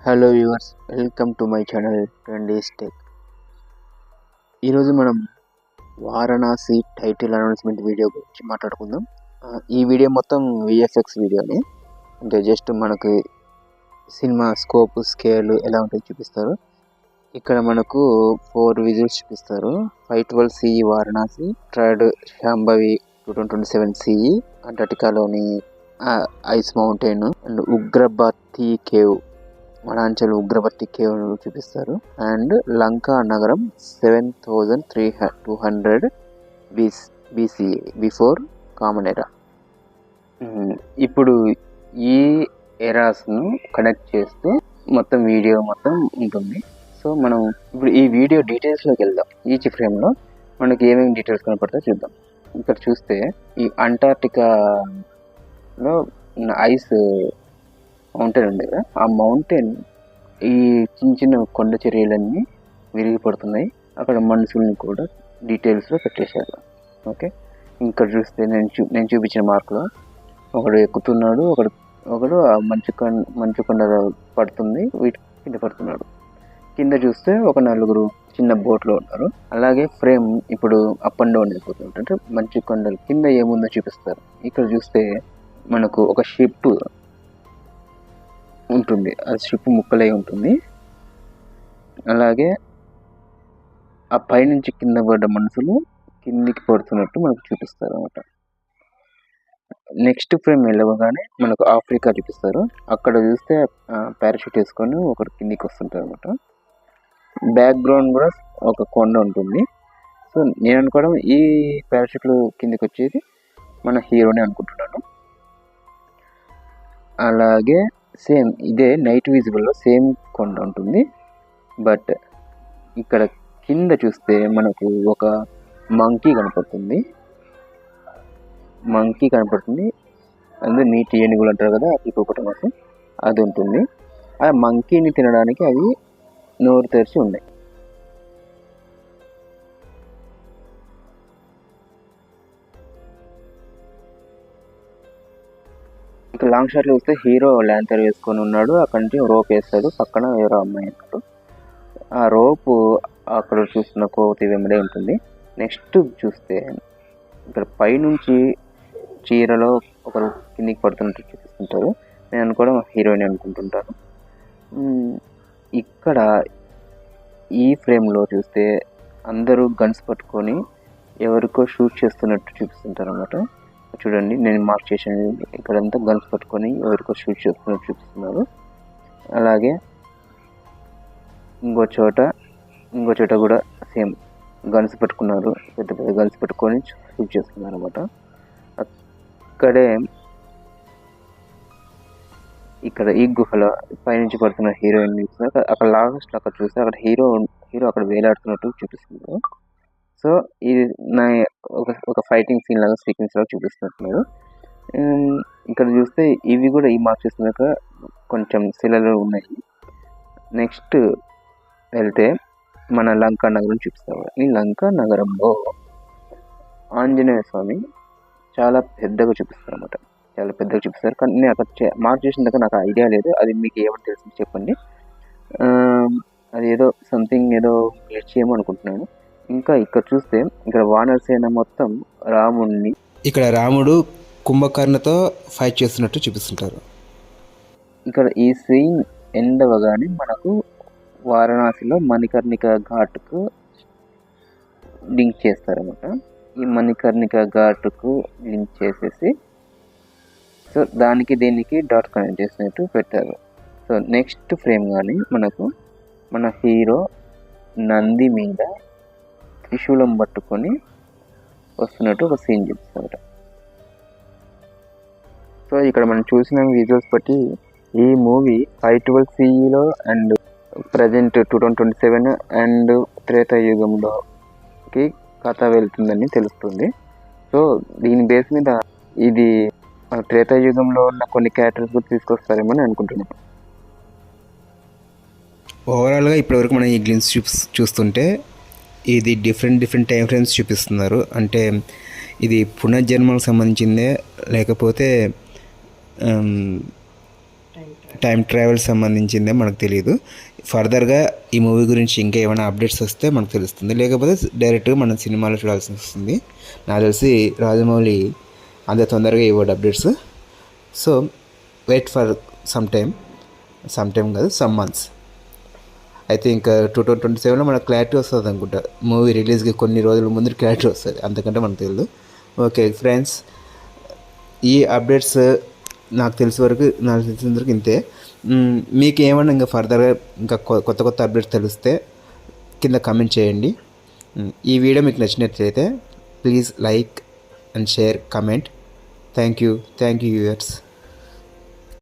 Hello viewers, welcome to my channel 10 Days Tech. ఈరోజు మనం Varanasi title announcement video గురించి మాట్లాడుకుందాం. ఈ వీడియో మొత్తం విఎఫ్ఎక్స్ వీడియోనే, అంటే జస్ట్ మనకు సినిమా స్కోప్ స్కేల్ ఎలా ఉంటుందో చూపిస్తారు. ఇక్కడ మనకు 4 విజువల్స్ చూపిస్తారు. 512 CE వారణాసి, ట్రైడ్ శాంభవి 2027 CE, అంటార్టికాలోని ఐస్ మౌంటైన్ అండ్ ఉగ్రబర్తి కేవ్, వనాంచల్ ఉగ్రబర్తి కేవ్ చూపిస్తారు. అండ్ లంకా నగరం 7200 BCE బిఫోర్ కామన్ ఎరా. ఇప్పుడు ఈ ఎరాస్ను కనెక్ట్ చేస్తూ మొత్తం వీడియో మొత్తం ఉంటుంది. సో మనం ఇప్పుడు ఈ వీడియో డీటెయిల్స్లోకి వెళ్దాం. ఈచ్ ఫ్రేమ్లో మనకి ఏమేమి డీటెయిల్స్ కనపడతాయో చూద్దాం. ఇక్కడ చూస్తే ఈ అంటార్టికాలో ఐస్ మౌంటైన్ ఉంది కదా, ఆ మౌంటైన్ ఈ చిన్న చిన్న కొండ చర్యలన్నీ విరిగి పడుతున్నాయి. అక్కడ మనుషుల్ని కూడా డీటెయిల్స్లో పెట్టేశారు. ఓకే, ఇక్కడ చూస్తే నేను చూపించిన మార్కులో ఒకడు ఎక్కుతున్నాడు, ఒకడు ఆ మంచు కొండ పడుతుంది, వీటి కింద పడుతున్నాడు. కింద చూస్తే ఒక నలుగురు చిన్న బోట్లో ఉన్నారు. అలాగే ఫ్రేమ్ ఇప్పుడు అప్ అండ్ డౌన్ అయిపోతుంది, అంటే మంచు కొండలు కింద ఏముందో చూపిస్తారు. ఇక్కడ చూస్తే మనకు ఒక షిప్ ఉంటుంది, ఆ షిప్ ముక్కలై ఉంటుంది. అలాగే ఆ పైనుంచి కింద పడ్డ మనుషులు కిందికి పడుతున్నట్టు మనకు చూపిస్తారు అన్నమాట. నెక్స్ట్ ఫ్రేమ్ వెళ్ళగానే మనకు ఆఫ్రికా చూపిస్తారు. అక్కడ చూస్తే పారాషూట్ వేసుకొని ఒకరు కిందికి వస్తుంటారు అనమాట. బ్యాక్గ్రౌండ్ కూడా ఒక కొండ ఉంటుంది. సో నేను అనుకోవడం ఈ పారాషూట్లు కిందికి వచ్చేది మన హీరోని అనుకుంటున్నాను. అలాగే సేమ్ ఇదే నైట్ విజిబుల్లో సేమ్ కొండ ఉంటుంది. బట్ ఇక్కడ కింద చూస్తే మనకు ఒక మంకీ కనపడుతుంది. అందులో నీటి ఏనుగులు అంటారు కదా, హిప్పోపటమస్, అది ఉంటుంది. ఆ మంకీని తినడానికి అవి నోరు తెరిచి ఉన్నాయి. ఇక లాంగ్ షాట్లో చూస్తే హీరో ల్యాంతర్ వేసుకొని ఉన్నాడు. అక్కడి నుంచి రోప్ వేస్తాడు, పక్కన వేరే అమ్మాయి అన్నాడు. ఆ రోపు అక్కడ చూస్తున్న కోతి వెంబడే ఉంటుంది. నెక్స్ట్ చూస్తే ఇక్కడ పైనుంచి చీరలో ఒకరు కిందికి పడుతున్నట్టు చూపిస్తుంటారు. నేను అనుకోవడం హీరోయిన్ అనుకుంటుంటాను. ఇక్కడ ఈ ఫ్రేమ్లో చూస్తే అందరూ గన్స్ పట్టుకొని ఎవరికో షూట్ చేస్తున్నట్టు చూపిస్తుంటారు అన్నమాట. చూడండి, నేను మార్క్ చేసాను, ఇక్కడంతా గన్స్ పట్టుకొని ఎవరికో షూట్ చేస్తున్నట్టు చూపిస్తున్నారు. అలాగే ఇంకో చోట కూడా సేమ్ గన్స్ పట్టుకున్నారు, పెద్ద పెద్ద గన్స్ పట్టుకొని షూట్ చేస్తున్నారు అనమాట. అక్కడే ఇక్కడ ఈ గుహలో పైనుంచి పడుతున్న హీరోయిన్ అక్కడ లాస్ట్ అక్కడ చూస్తే అక్కడ హీరో అక్కడ వేలాడుతున్నట్టు చూపిస్తున్నారు. సో ఇది నా ఒక ఫైటింగ్ సీన్ లాగా సీక్వెన్స్ లాగా చూపిస్తున్నట్టున్నారు. ఇక్కడ చూస్తే ఇవి కూడా ఈ మార్క్ చేస్తున్నాక కొంచెం శిలలు ఉన్నాయి. నెక్స్ట్ వెళ్తే మన లంకా నగరం చూపిస్తారు. ఈ లంకా నగరంలో ఆంజనేయ స్వామి చాలా పెద్దగా చూపిస్తారు అన్నమాట. కానీ నేను అక్కడ మార్క్ చేసిన దగ్గర నాకు ఐడియా లేదు, అది మీకు ఏమని తెలిసి చెప్పండి. అది ఏదో సంథింగ్ ఏదో చేయమో అనుకుంటున్నాను. ఇంకా ఇక్కడ చూస్తే ఇక్కడ వానరసేన మొత్తం రాముడిని, ఇక్కడ రాముడు కుంభకర్ణతో ఫైట్ చేస్తున్నట్టు చూపిస్తుంటారు. ఇక్కడ ఈ సీన్ ఎండ్ అవ్వగానే మనకు వారణాసిలో మణికర్ణిక ఘాట్కు లింక్ చేస్తారన్నమాట. ఈ మణికర్ణిక ఘాట్కు లింక్ చేసేసి సో దానికి దీనికి డాట్ కనెక్ట్ చేసినట్టు పెట్టారు. సో నెక్స్ట్ ఫ్రేమ్ కానీ మనకు మన హీరో నంది మీద త్రిశూలం పట్టుకొని వస్తున్నట్టు ఒక సీన్ చూపిస్తారు. సో ఇక్కడ మనం చూసిన విజువల్స్ బట్టి ఈ మూవీ 512 CEలో అండ్ ప్రజెంట్ 2027 అండ్ త్రేతాయుగంలోకి కథ వెళ్తుందని తెలుస్తుంది. సో దీని బేస్ మీద ఇది త్రేతాయుగంలో ఉన్న కొన్ని క్యారెక్టర్స్ కూడా తీసుకొస్తారేమో అని అనుకుంటున్నాను. ఓవరాల్గా ఇప్పటివరకు మనం ఈ గ్లిమ్స్ చూస్తుంటే ఇది డిఫరెంట్ టైం ఫ్రేమ్స్ చూపిస్తున్నారు. అంటే ఇది పునర్జన్మకు సంబంధించిందే లేకపోతే టైం ట్రావెల్ సంబంధించిందే మనకు తెలియదు. ఫర్దర్గా ఈ మూవీ గురించి ఇంకా ఏమైనా అప్డేట్స్ వస్తే మనకు తెలుస్తుంది, లేకపోతే డైరెక్ట్గా మనం సినిమాలో చూడాల్సి వస్తుంది. నాకు తెలిసి రాజమౌళి అంత తొందరగా ఇవ్వడు updates. So wait for some time కాదు, సమ్ మంత్స్. అయితే ఇంకా 2027లో మనకు క్లారిటీ వస్తుంది అనుకుంటా. మూవీ రిలీజ్కి కొన్ని రోజుల ముందు క్లారిటీ వస్తుంది, అంతకంటే మనకు తెలియదు. ఓకే ఫ్రెండ్స్, ఈ అప్డేట్స్ నాకు తెలిసిన వరకు ఇంతే. మీకు ఏమన్నా ఇంకా ఫర్దర్గా ఇంకా కొత్త అప్డేట్స్ తెలిస్తే కింద కామెంట్ చేయండి. ఈ వీడియో మీకు నచ్చినట్లయితే please like and share, comment. Thank you viewers.